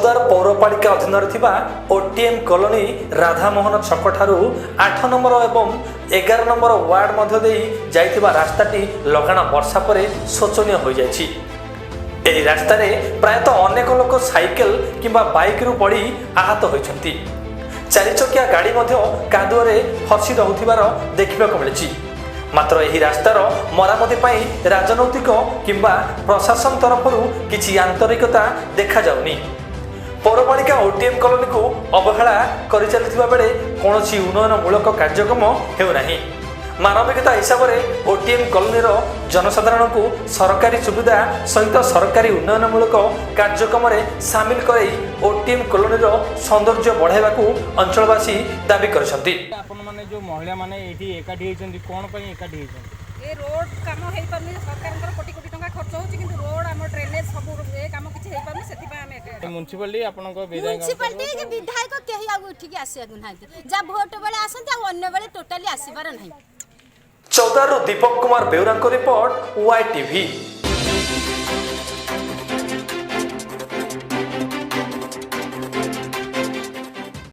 चौदार पौरपालिका अधीन OTM colony Radhamohan छक ठारू 8 नंबर एवं 11 नंबर वार्ड मध्य देई जाइथिबा रास्ताटी लगाण वर्षा पर शोचनीय हो जाइछि। एही रास्तार प्रायतः अनेक लोक साइकेल किंबा बाइक रु पड़ी आहत होइछन्ति। चारिचकिया गाड़ी मध्य कादुअरे फसी रहुथिबार देखिबाक मिलिछि। मात्र एही रास्तार मरामती पई राजनैतिक किंबा प्रशासन तरफरु किछि आंतरिकता देखा जाउनी। पौरपालिका ओटीएम कॉलोनी को अवहेला करि चलिथिबा बेले कोनोसी उन्नयनमूलक कार्यक्रम हेउनाही। मानविकता हिसाब से ओटीएम कॉलोनी जनसाधारण को सरकारी सुविधा सहित सरकारी उन्नयनमूलक कार्यक्रम सामिल कराई ओटीएम कॉलोनी सौंदर्य बढ़ावा अंचलवासी दाबी करछन्ति। आपण माने जो महिला माने एठी एकाठी हेचन्ति कोन पई एकाठी हेचन्ति? ए रोड काम हेइ परनी सरकार कोटी कोटी टंका खर्च होछि किंतु रोड हम ड्रेनेज सब ए काम किछि हेइ परनी सेति पय हम म्युनिसिपालिटी आपनको विधायक म्युनिसिपालिटी के विधायक केही आगु उठी के आसी आगु नाहि जा वोट बेले आसंती आ अन्य बेले टोटली आसीबार नाही। Chavdar Deepak Kumar बेउरा report YTV।